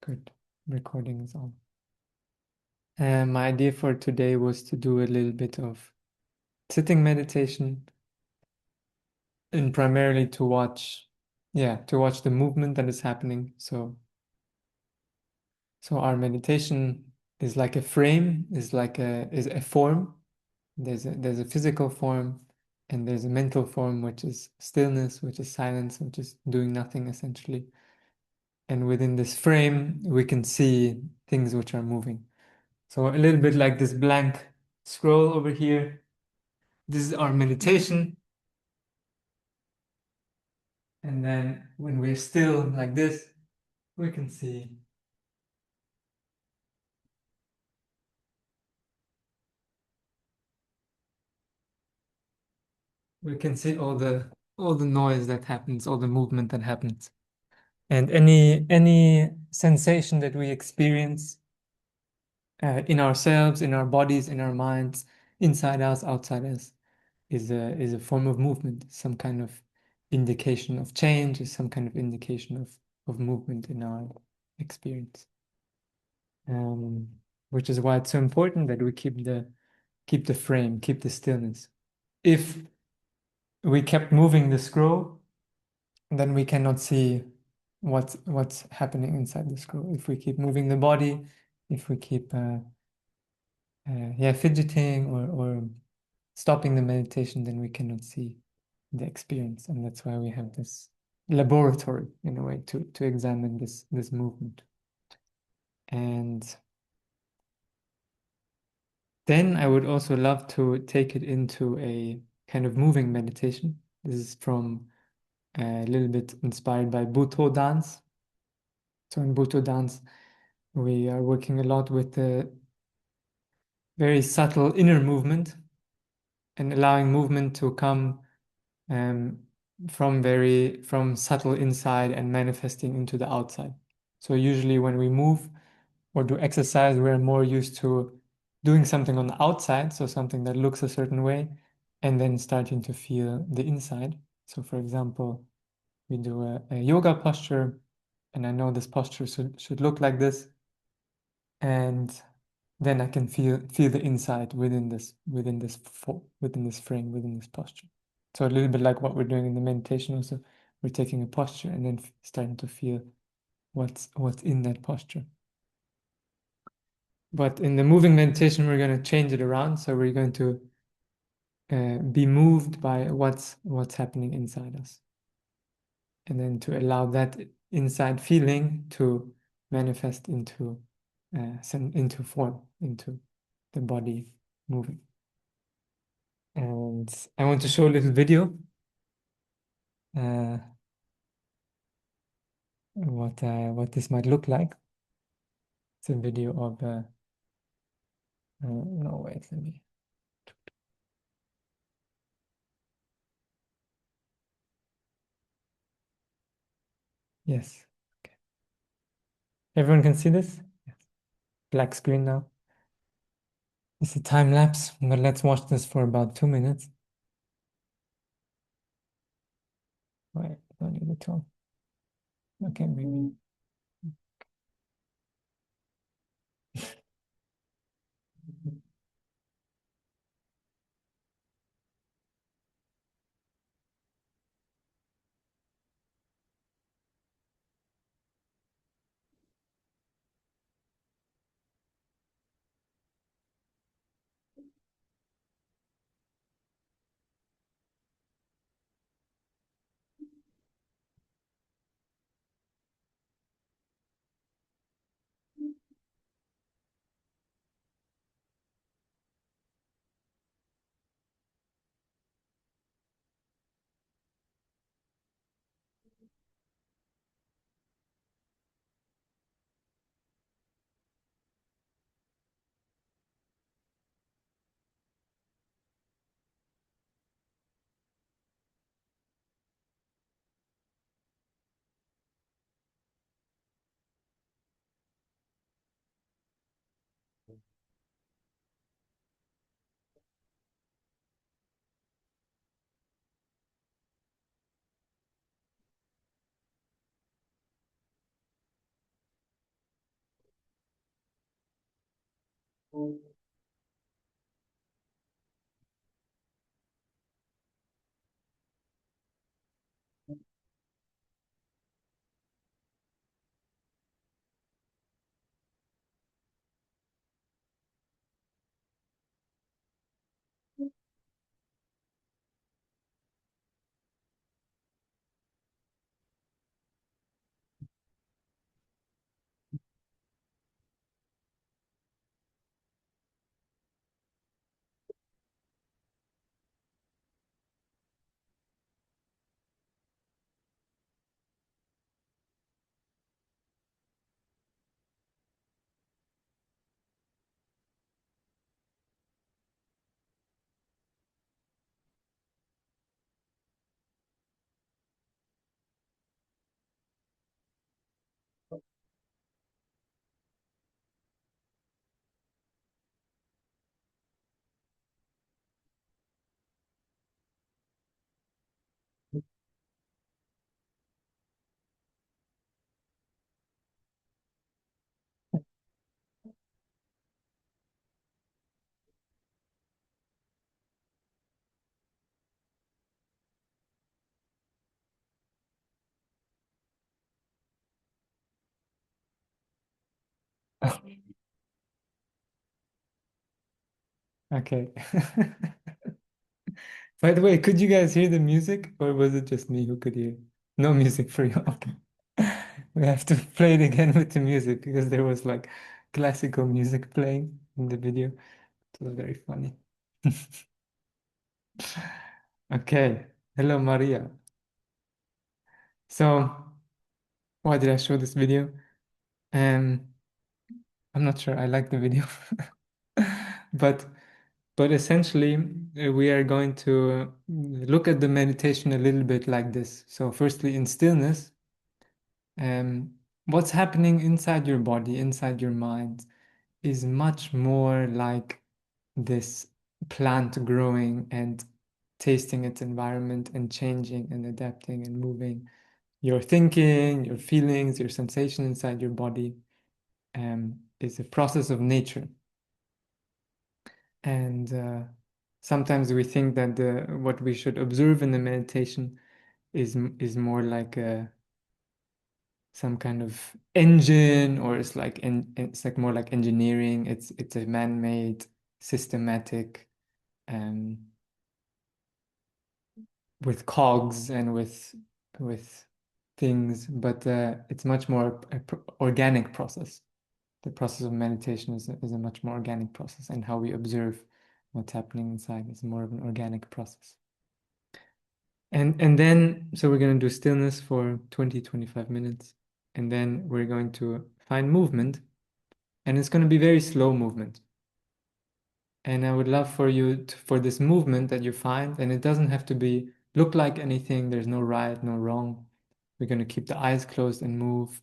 Good. Recording is on. My idea for today was to do a little bit of sitting meditation and primarily to watch the movement that is happening. So our meditation is like a frame, is a form. There's a physical form and there's a mental form, which is stillness, which is silence, which is doing nothing essentially. And within this frame, we can see things which are moving. So a little bit like this blank scroll over here. This is our meditation. And then when we're still like this, we can see all the noise that happens, all the movement that happens. And any sensation that we experience in ourselves, in our bodies, in our minds, inside us, outside us, is a form of movement, some kind of indication of change, is some kind of indication of movement in our experience. Um, which is why it's so important that we keep the frame, keep the stillness. If we kept moving the scroll, then we cannot see what's happening inside the scroll. If we keep moving the body, if we keep fidgeting or stopping the meditation, then we cannot see the experience. And that's why we have this laboratory in a way to examine this movement. And then I would also love to take it into a kind of moving meditation. This is from a little bit inspired by Buto dance. So in Buto dance, we are working a lot with the very subtle inner movement and allowing movement to come um, from subtle inside and manifesting into the outside. So usually when we move or do exercise, we're more used to doing something on the outside, so something that looks a certain way, and then starting to feel the inside. So for example, we do a yoga posture, and I know this posture should look like this, and then I can feel the inside within this frame, within this posture. So a little bit like what we're doing in the meditation also, we're taking a posture and then starting to feel what's in that posture. But in the moving meditation, we're going to change it around. So we're going to be moved by what's happening inside us, and then to allow that inside feeling to manifest into form, into the body moving. And I want to show a little video uh, what this might look like. It's a video of no wait, let me. Yes. Okay. Everyone can see this? Yes. Black screen now. It's a time lapse, but let's watch this for about 2 minutes. Wait, don't need it to. Okay, maybe. Okay. By the way, could you guys hear the music, or was it just me who could hear? No music for you. Okay. We have to play it again with the music because there was like classical music playing in the video. It was very funny. Okay. Hello, Maria. So, why did I show this video? Um, I'm not sure. I like the video, but essentially, we are going to look at the meditation a little bit like this. So, firstly, in stillness, um, what's happening inside your body, inside your mind, is much more like this plant growing and tasting its environment and changing and adapting and moving. Your thinking, your feelings, your sensation inside your body is a process of nature. And sometimes we think that what we should observe in the meditation is more like some kind of engine, or it's like more like engineering. It's a man-made, systematic, um, with cogs and with things, but it's much more organic process. The process of meditation is a much more organic process, and how we observe what's happening inside is more of an organic process. And then, so we're going to do stillness for 20-25 minutes, and then we're going to find movement, and it's going to be very slow movement. And I would love for you for this movement that you find, and it doesn't have to be look like anything. There's no right, no wrong. We're going to keep the eyes closed and move.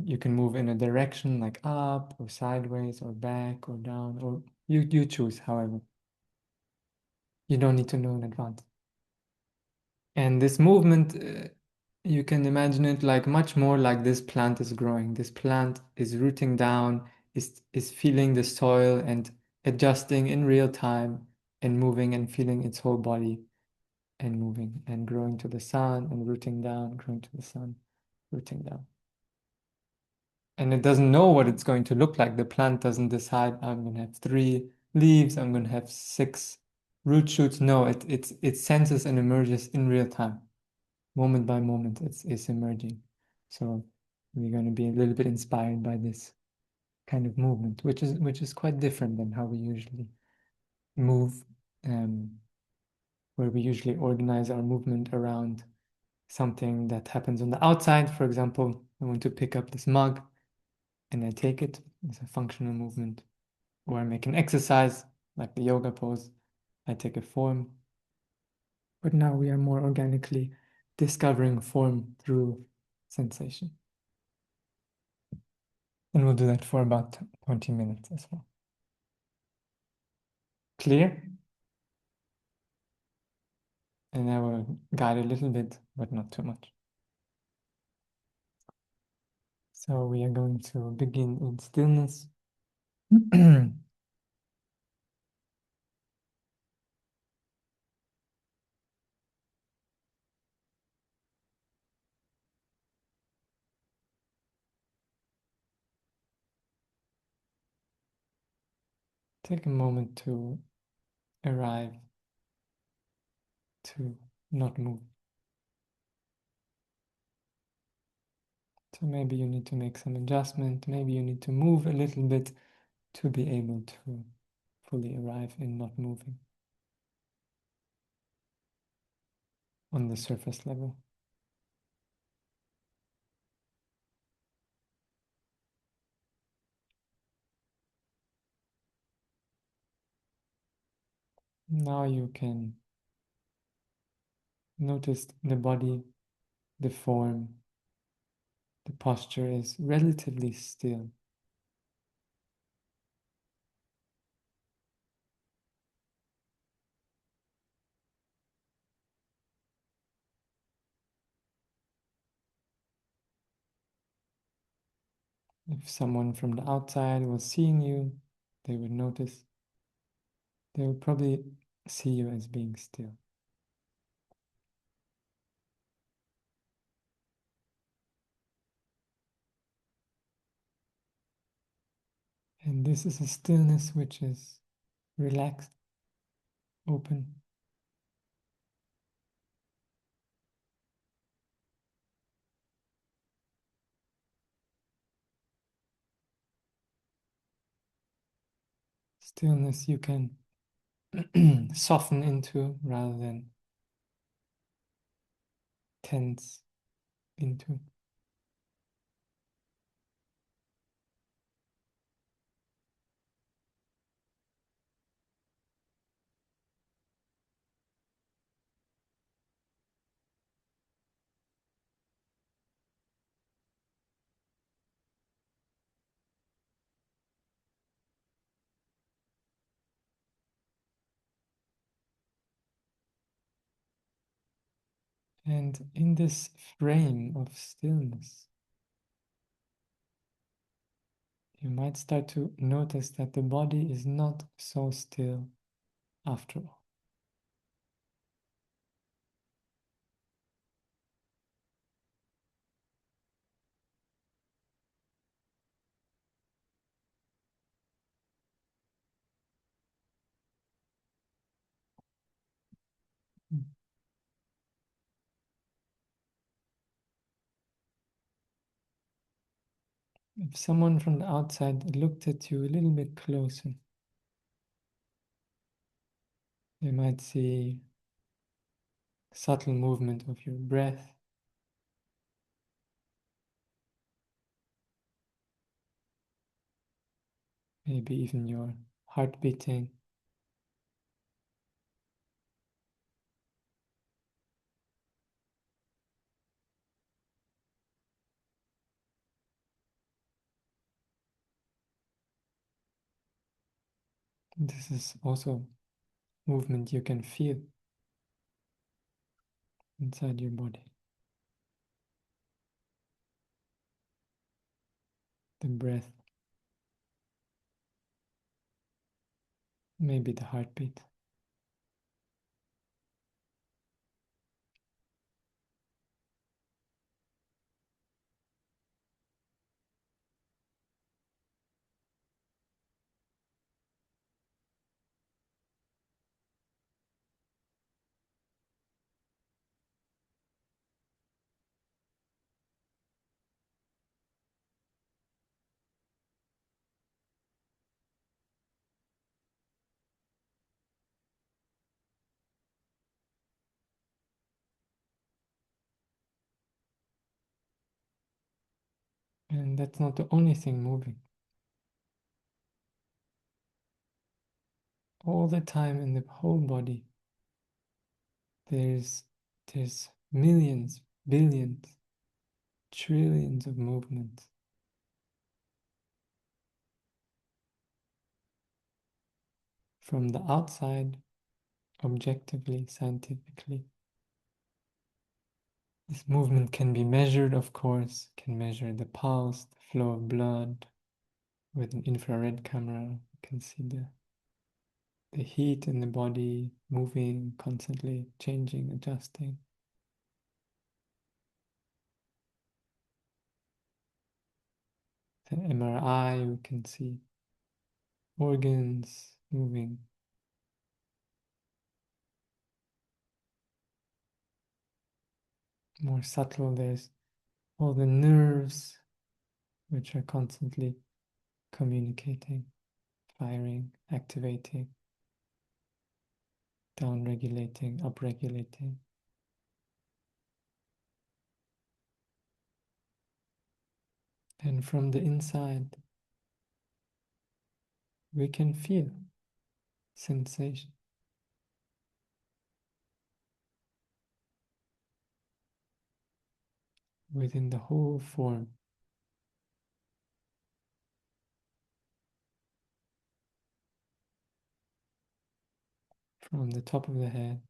You can move in a direction like up or sideways or back or down, or you choose, however. You don't need to know in advance. And this movement, you can imagine it like much more like this plant is growing. This plant is rooting down, is feeling the soil and adjusting in real time and moving and feeling its whole body and moving and growing to the sun and rooting down, growing to the sun, rooting down. And it doesn't know what it's going to look like. The plant doesn't decide, I'm going to have 3 leaves, I'm going to have 6 root shoots. No, it senses and emerges in real time. Moment by moment, it's emerging. So we're going to be a little bit inspired by this kind of movement, which is quite different than how we usually move, um, where we usually organize our movement around something that happens on the outside. For example, I want to pick up this mug and I take it as a functional movement, or I make an exercise like the yoga pose. I take a form, but now we are more organically discovering form through sensation. And we'll do that for about 20 minutes as well. Clear? And I will guide a little bit, but not too much. So we are going to begin in stillness. Take a moment to arrive to not move. So maybe you need to make some adjustment, maybe you need to move a little bit to be able to fully arrive in not moving on the surface level. Now you can notice the body, the form, the posture is relatively still. If someone from the outside was seeing you, they would notice. They would probably see you as being still. And this is a stillness which is relaxed, open. Stillness you can soften into rather than tense into. And in this frame of stillness, you might start to notice that the body is not so still after all. If someone from the outside looked at you a little bit closer, they might see subtle movement of your breath, maybe even your heart beating. This is also movement you can feel inside your body. The breath, maybe the heartbeat. And that's not the only thing moving. All the time in the whole body, there's millions, billions, trillions of movements. From the outside, objectively, scientifically. This movement can be measured, of course, can measure the pulse, the flow of blood, with an infrared camera, you can see the heat in the body moving, constantly changing, adjusting. The MRI, we can see organs moving. More subtle, there's all the nerves which are constantly communicating, firing, activating, down-regulating, up-regulating. And from the inside, we can feel sensation. Within the whole form. From the top of the head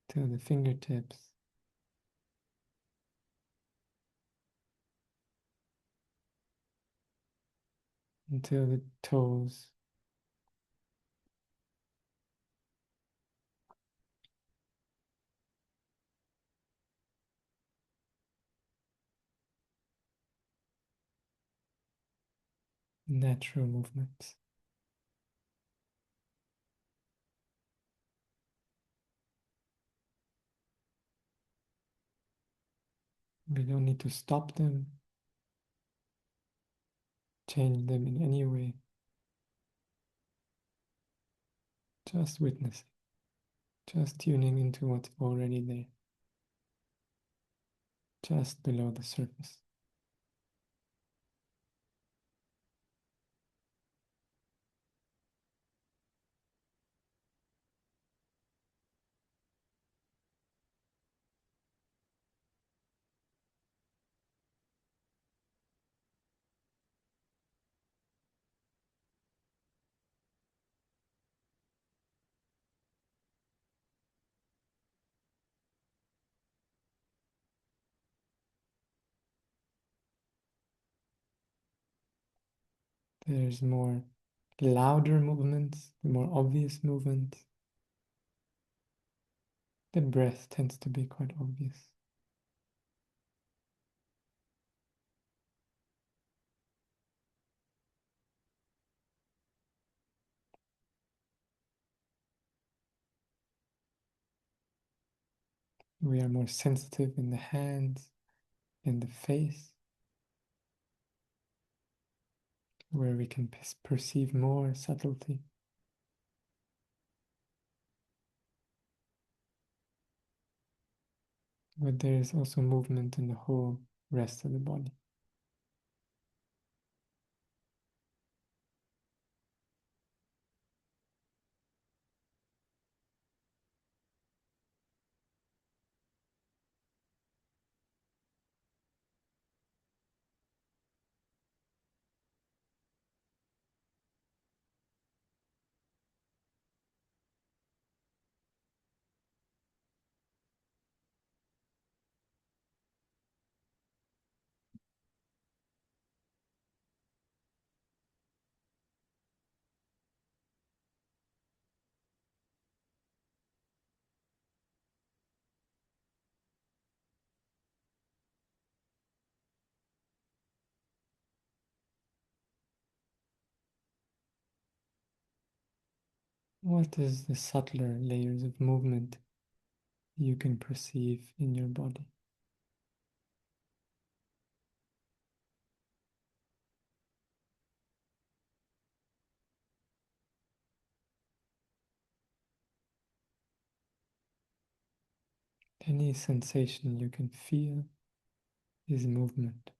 to the fingertips, until the toes. Natural movements. We don't need to stop them, change them in any way. Just witnessing, just tuning into what's already there, just below the surface. There's more louder movements, the more obvious movements. The breath tends to be quite obvious. We are more sensitive in the hands, in the face, where we can perceive more subtlety. But there is also movement in the whole rest of the body. What is the subtler layers of movement you can perceive in your body? Any sensation you can feel is movement.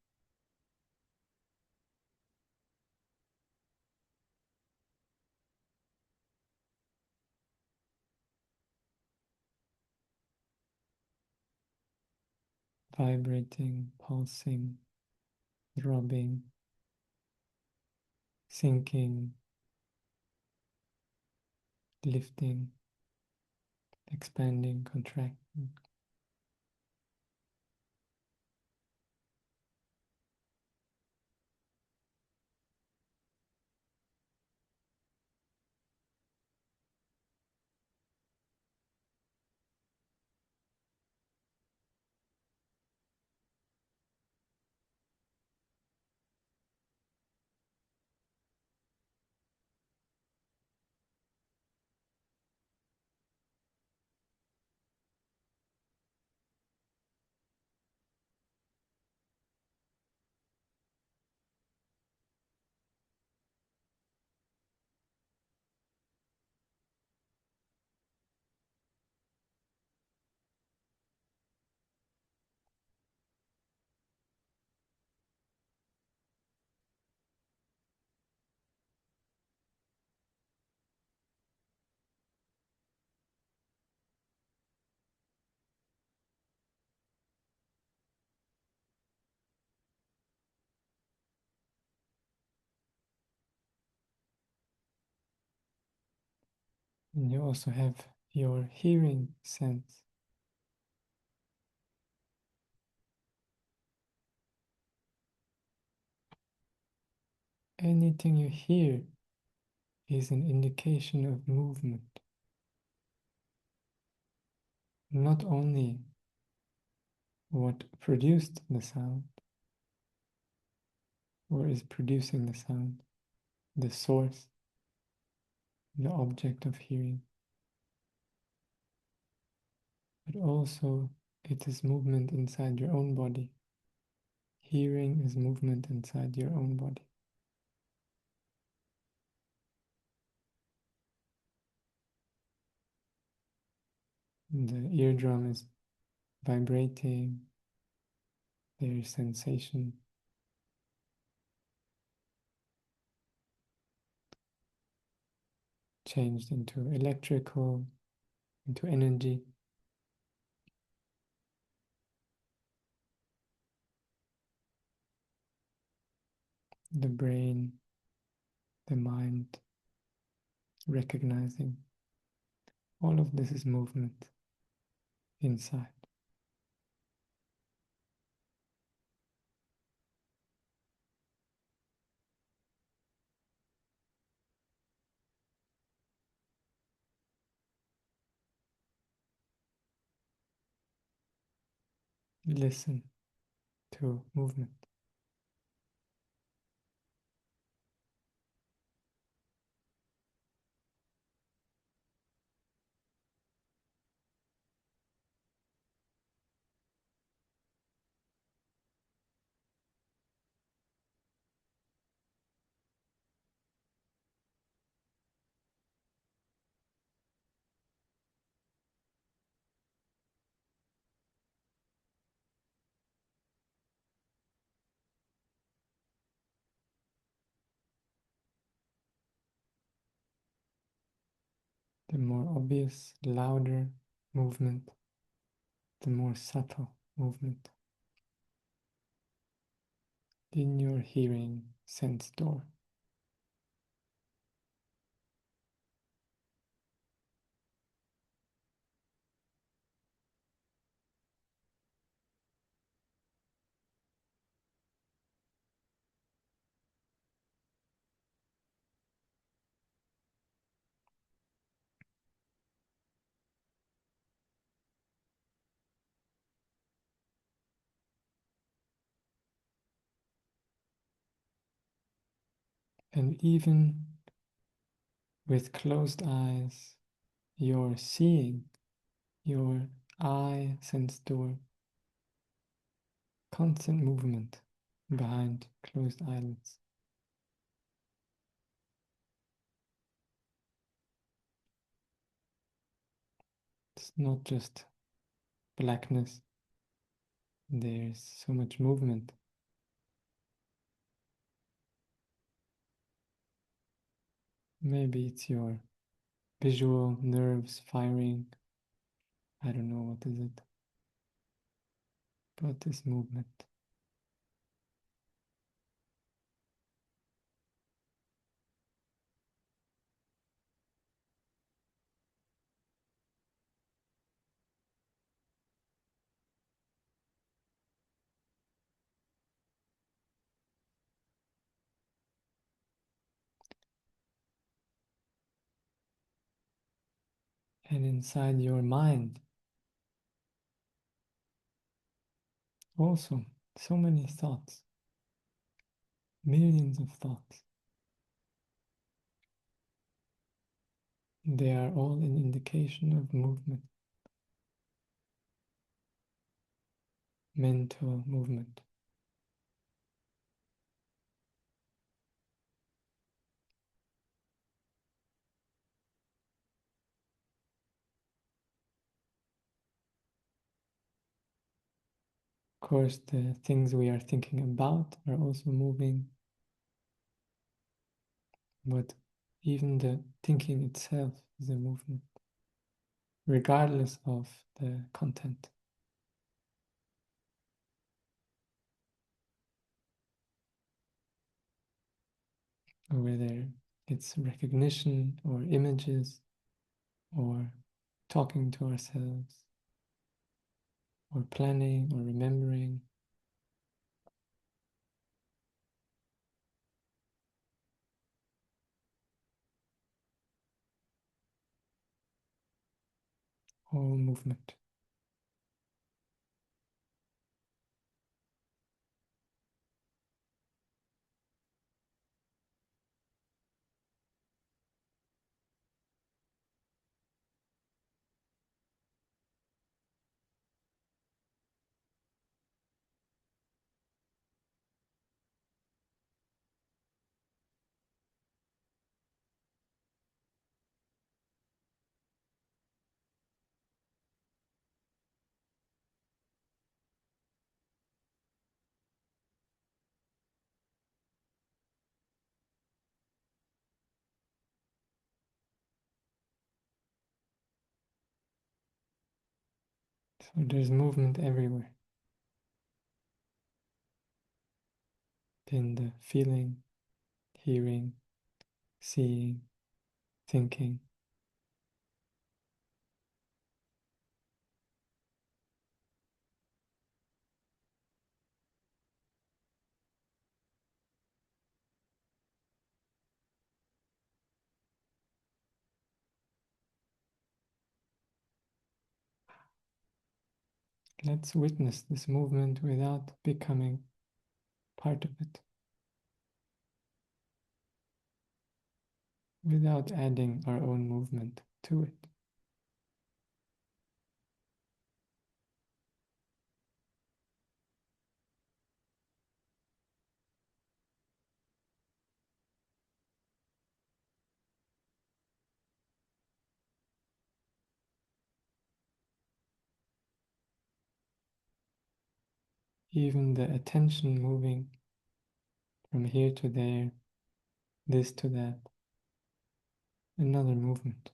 Vibrating, pulsing, throbbing, sinking, lifting, expanding, contracting. And you also have your hearing sense. Anything you hear is an indication of movement. Not only what produced the sound or is producing the sound, the source, the object of hearing, but also it is movement inside your own body. Hearing is movement inside your own body. The eardrum is vibrating, there is sensation. Changed into electrical, into energy. The brain, the mind, recognizing. All of this is movement inside. Listen to movement. The more obvious, louder movement, the more subtle movement in your hearing sense door. And even with closed eyes, you're seeing your eye sense door, constant movement behind closed eyelids. It's not just blackness, there's so much movement. Maybe it's your visual nerves firing. I don't know what is it, but this movement. And inside your mind, also, so many thoughts, millions of thoughts. They are all an indication of movement, mental movement. Of course, the things we are thinking about are also moving, but even the thinking itself is a movement, regardless of the content. Whether it's recognition or images, or talking to ourselves, or planning or remembering. All movement. So there's movement everywhere in the feeling, hearing, seeing, thinking. Let's witness this movement without becoming part of it, without adding our own movement to it. Even the attention moving from here to there, this to that, another movement.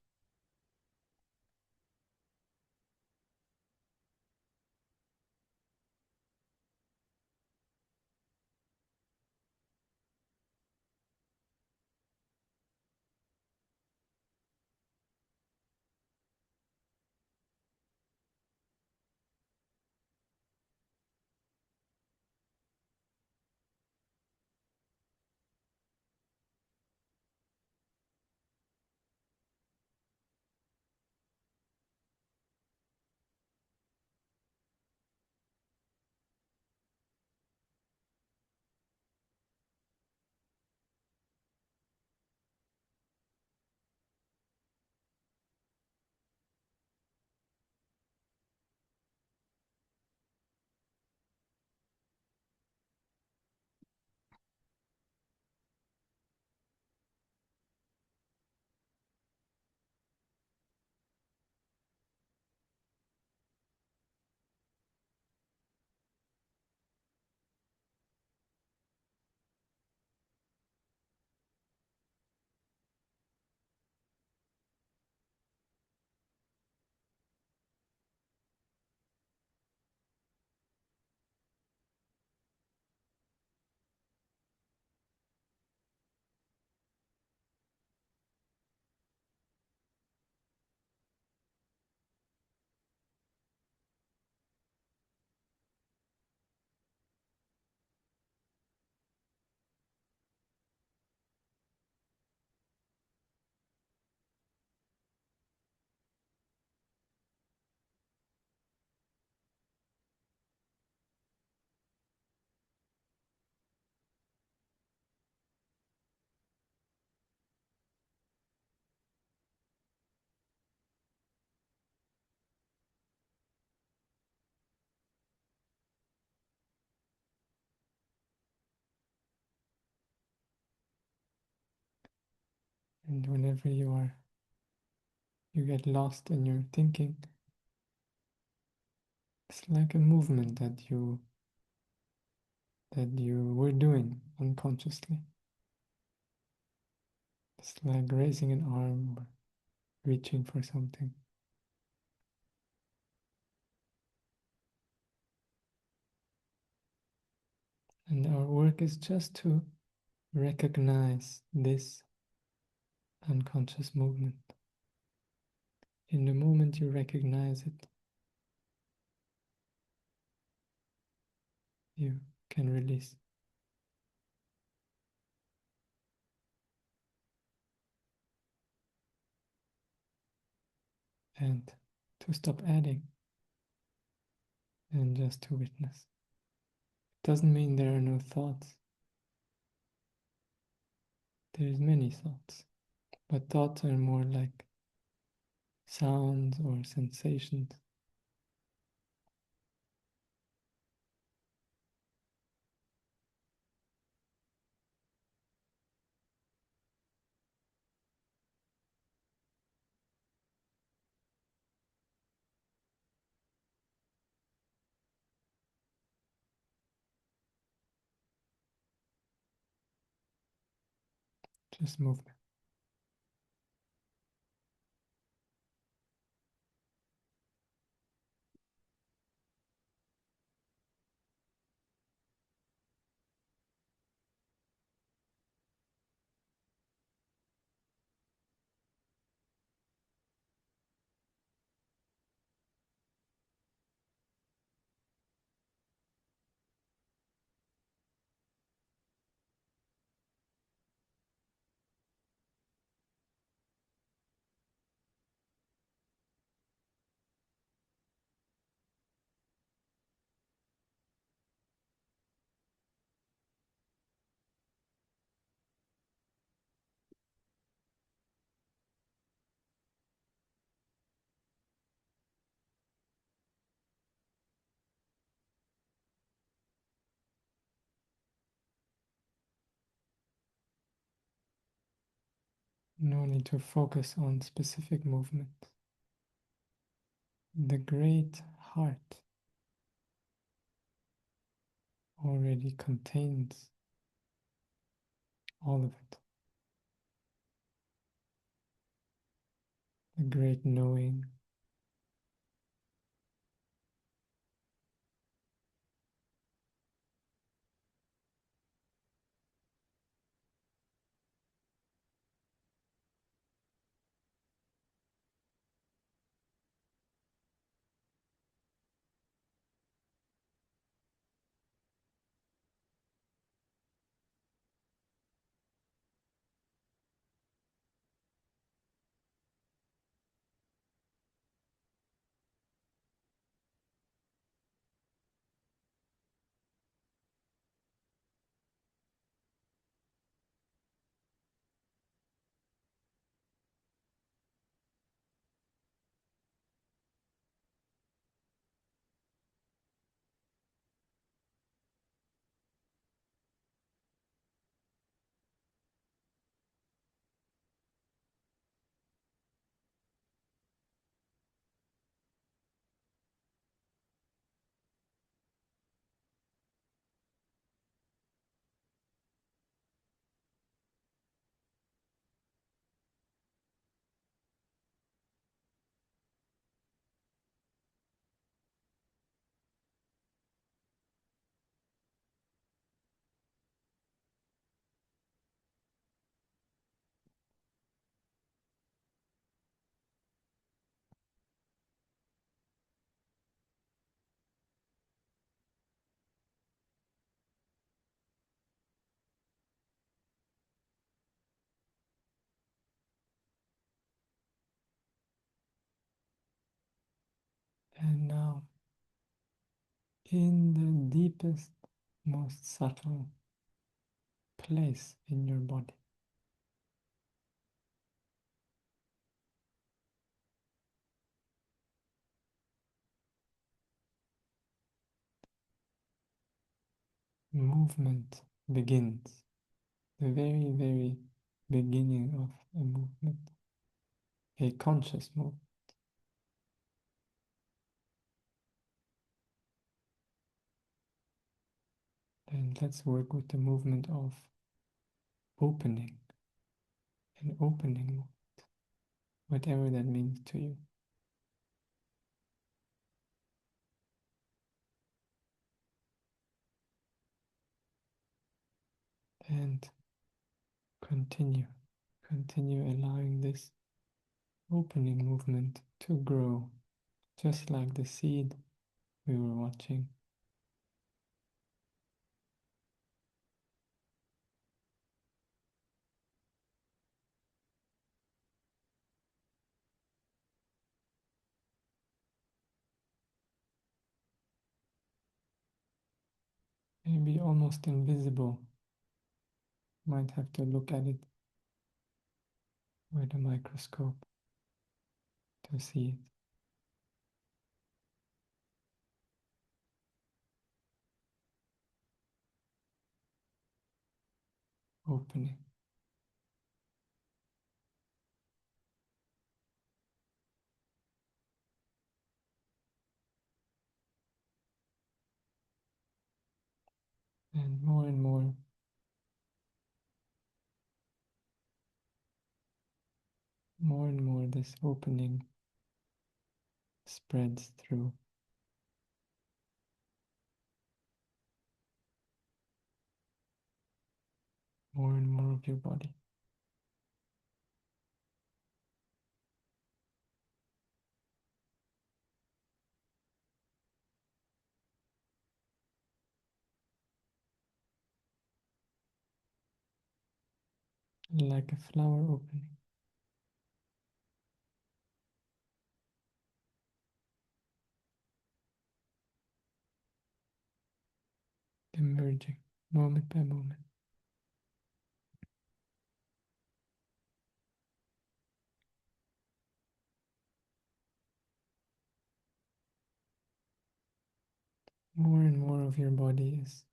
And whenever you get lost in your thinking, it's like a movement that you were doing unconsciously. It's like raising an arm or reaching for something. And our work is just to recognize this unconscious movement In the moment you recognize it, you can release. And to stop adding and just to witness. It doesn't mean there are no thoughts. There's many thoughts, but thoughts are more like sounds or sensations. Just movement. No need to focus on specific movement. The great heart already contains all of it. The great knowing, and now in the deepest, most subtle place in your body, movement begins. The very, very beginning of a movement, a conscious movement. And let's work with the movement of opening, an opening movement, whatever that means to you. And continue allowing this opening movement to grow, just like the seed we were watching. Maybe almost invisible. Might have to look at it with a microscope to see it opening. And more and more this opening spreads through more and more of your body. Like a flower opening, emerging moment by moment. More and more of your body is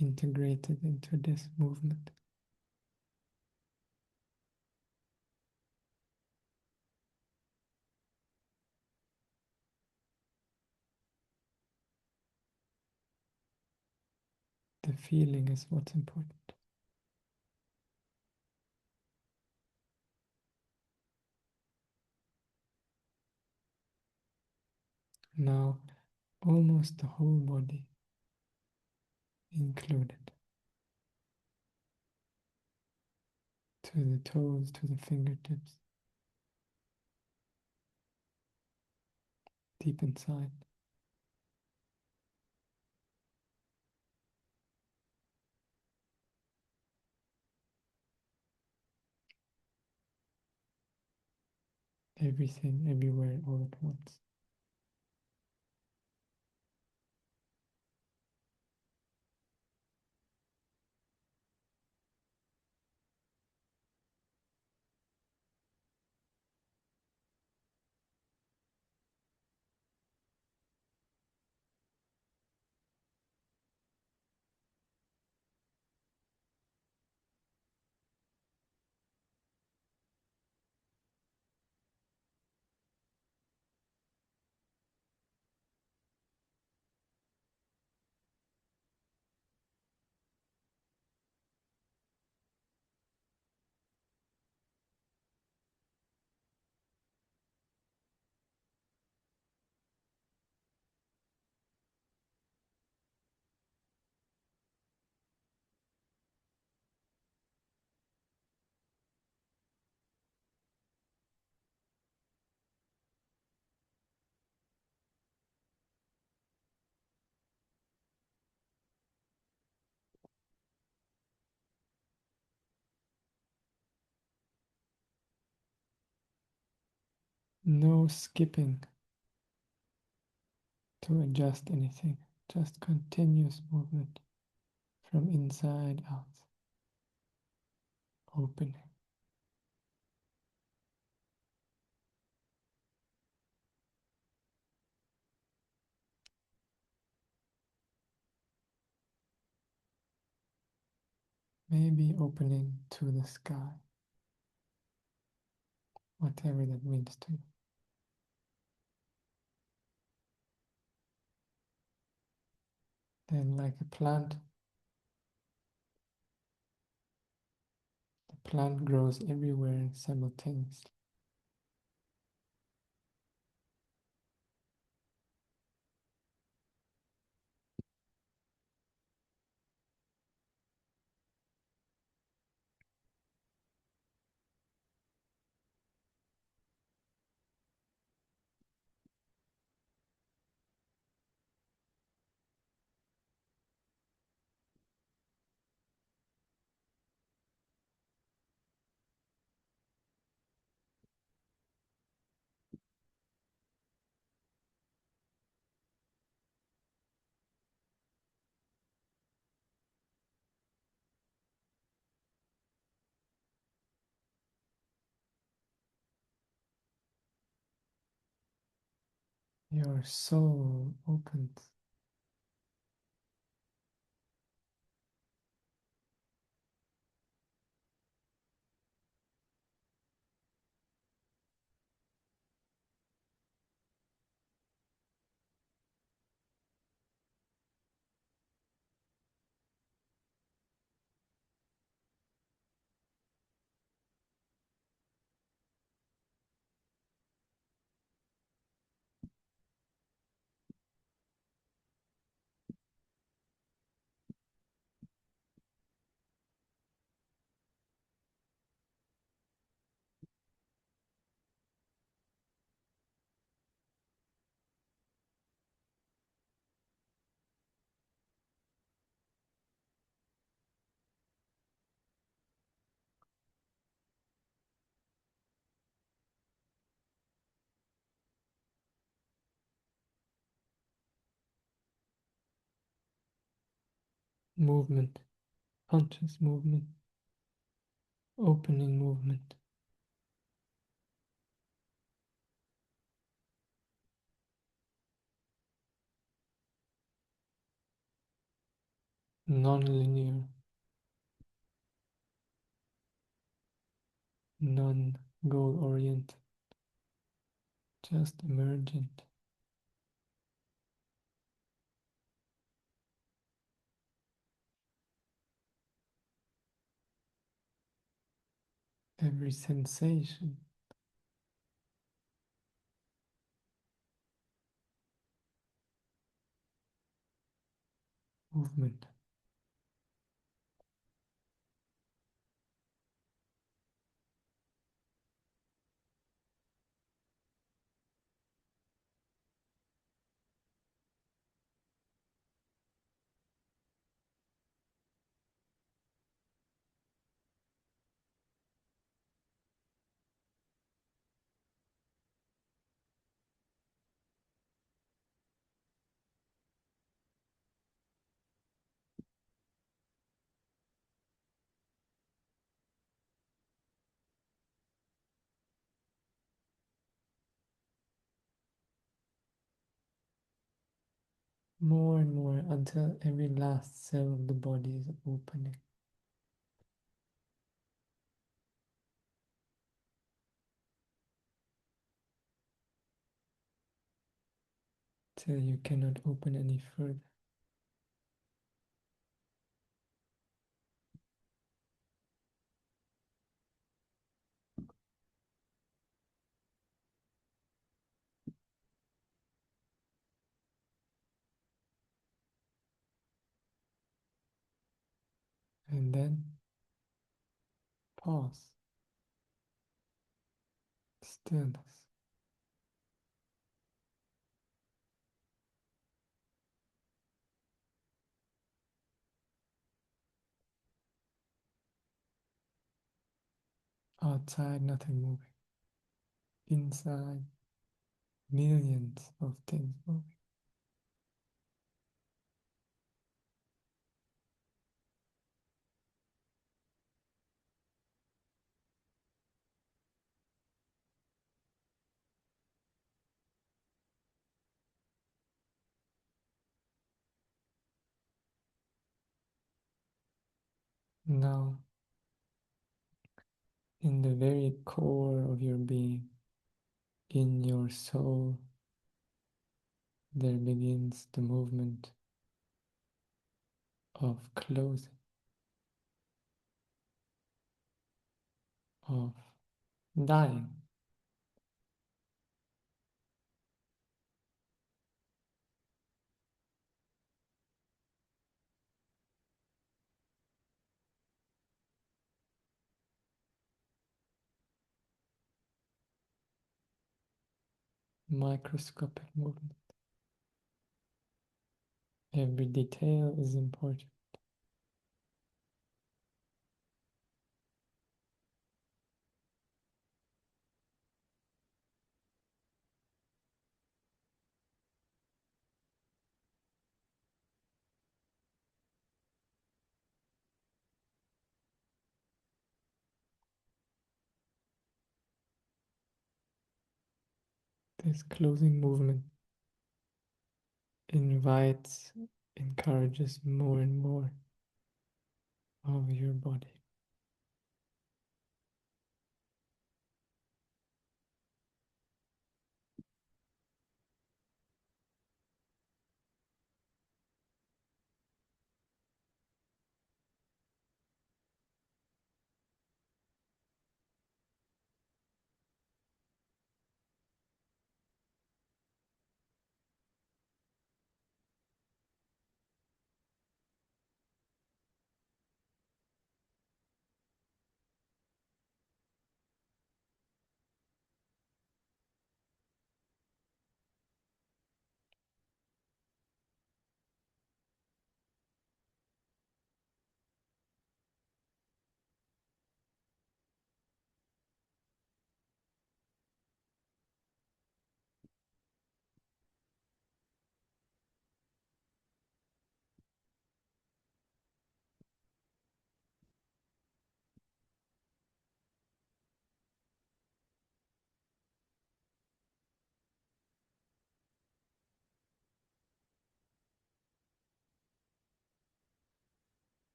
integrated into this movement. The feeling is what's important. Now, almost the whole body included, to the toes, to the fingertips, deep inside. Everything, everywhere, all at once. No skipping to adjust anything, just continuous movement from inside out, opening. Maybe opening to the sky, whatever that means to you. Then, like a plant, the plant grows everywhere simultaneously. Your soul opens. Movement, conscious movement, opening movement, non-linear, non-goal oriented, just emergent. Every sensation, movement, more and more until every last cell of the body is opening. Till you cannot open any further. And then pause, stillness. Outside, nothing moving. Inside, millions of things moving. Now, in the very core of your being, in your soul, there begins the movement of closing, of dying. Microscopic movement. Every detail is important. This closing movement invites, encourages more and more of your body.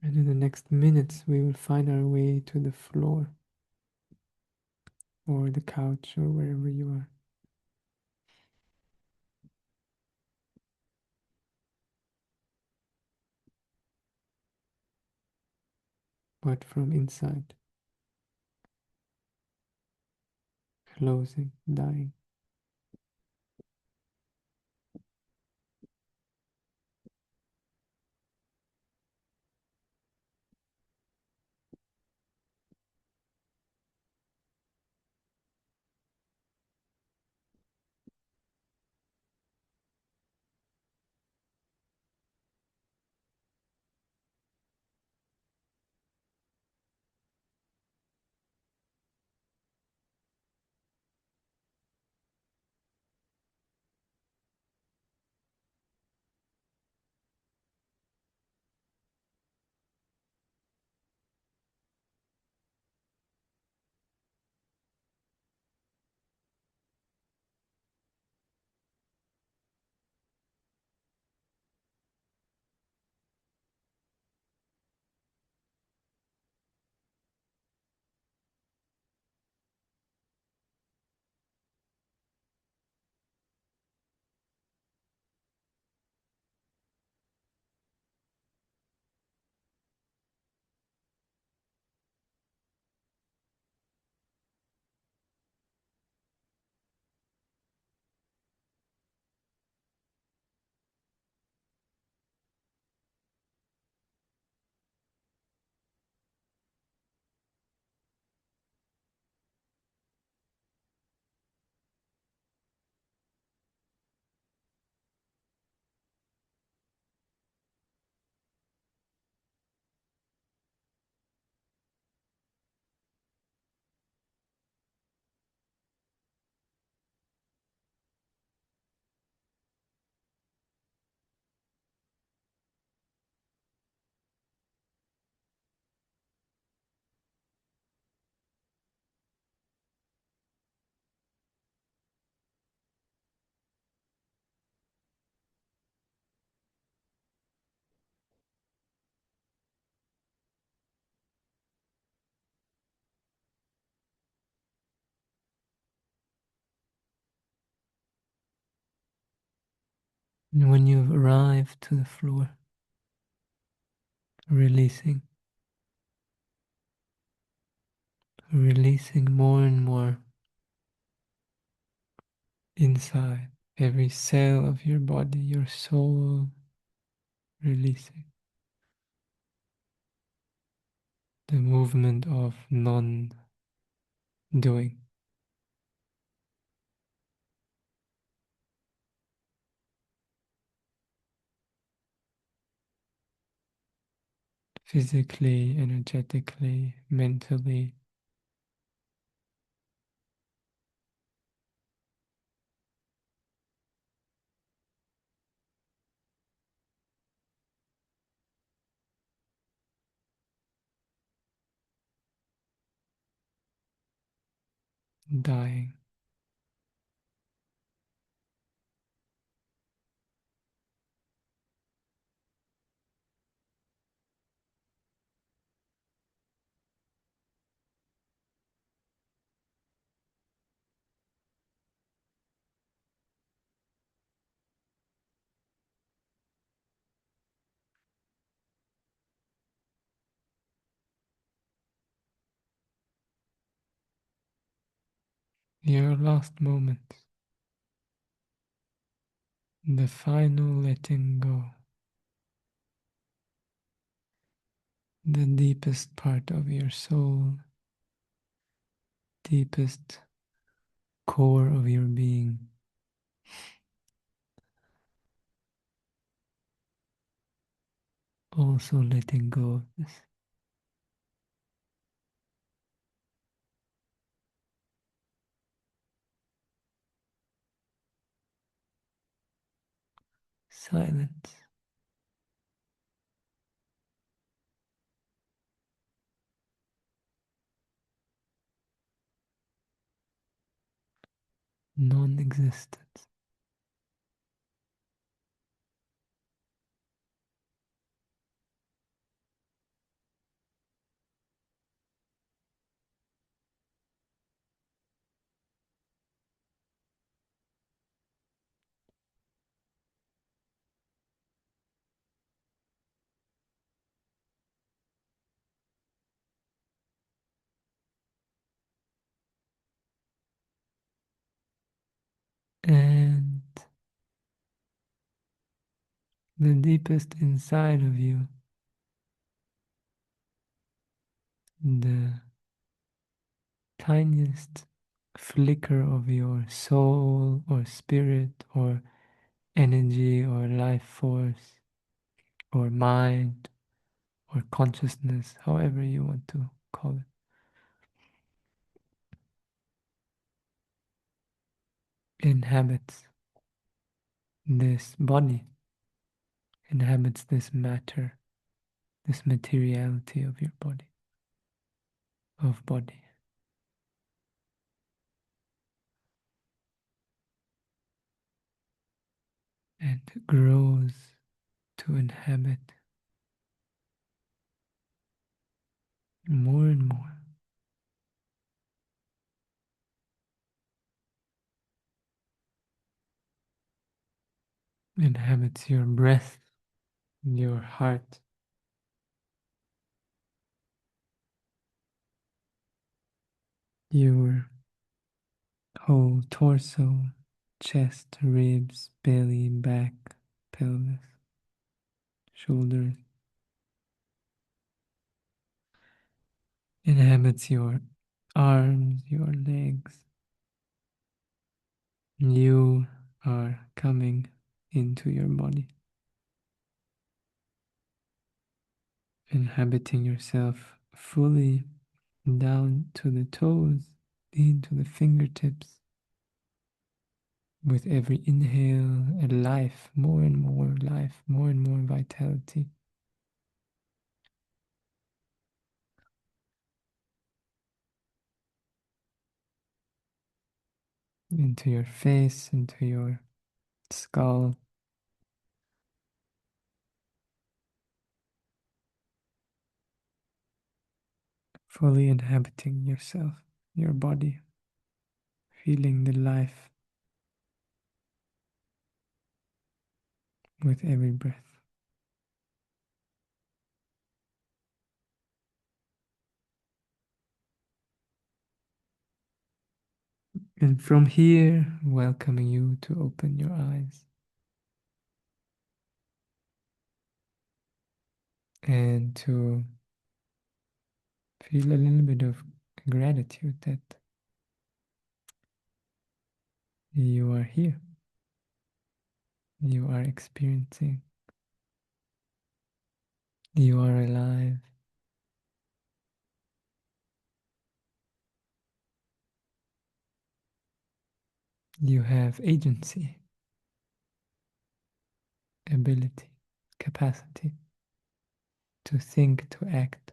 And in the next minutes, we will find our way to the floor or the couch or wherever you are. But from inside, closing, dying. And when you've arrived to the floor, releasing, releasing more and more inside every cell of your body, your soul releasing the movement of non doing, physically, energetically, mentally, dying. your last moments, the final letting go, the deepest part of your soul, deepest core of your being, also letting go of this. Silence, non-existence. And the deepest inside of you, the tiniest flicker of your soul or spirit or energy or life force or mind or consciousness, however you want to call it, inhabits this body, inhabits this matter, this materiality of your body, of body, and grows to inhabit more and more, inhabits your breath, your heart, your whole torso, chest, ribs, belly, back, pelvis, shoulders, inhabits your arms, your legs. You are coming into your body, inhabiting yourself fully down to the toes, into the fingertips. With every inhale, a life, more and more life, more and more vitality. Into your face, into your skull, fully inhabiting yourself, your body, feeling the life with every breath. And from here, welcoming you to open your eyes and to feel a little bit of gratitude that you are here, you are experiencing, you are alive. You have agency, ability, capacity to think, to act,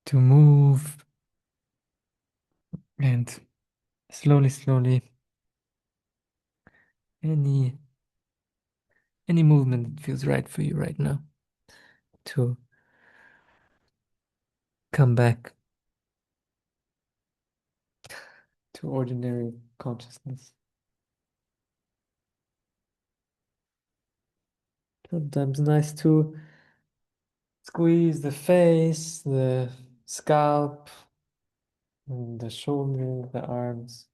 to move, and slowly, slowly, any any movement that feels right for you right now, to come back to ordinary consciousness. Sometimes nice to squeeze the face, the scalp, And the shoulders, the arms.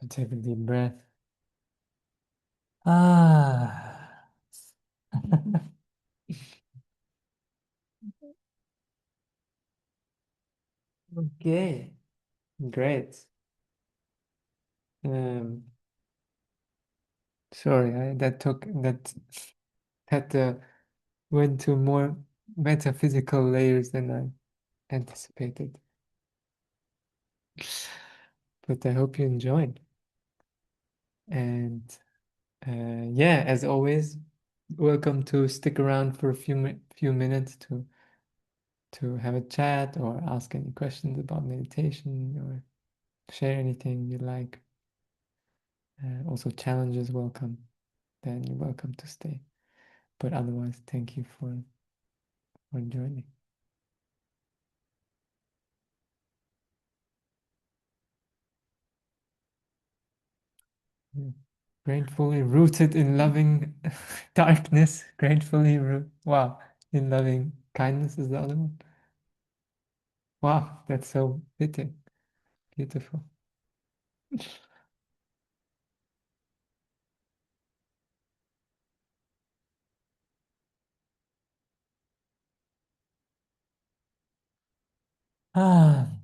So take a deep breath. Ah. Okay, great. Um, sorry, that went to more metaphysical layers than I anticipated. But I hope you enjoyed. And yeah, as always, welcome to stick around for a few minutes to have a chat or ask any questions about meditation or share anything you like. Also, challenges welcome. Then you're welcome to stay. But otherwise, thank you for joining. Yeah. Gratefully rooted in loving darkness. Wow, in loving kindness is the other one. Wow, that's so fitting. Beautiful. Ah,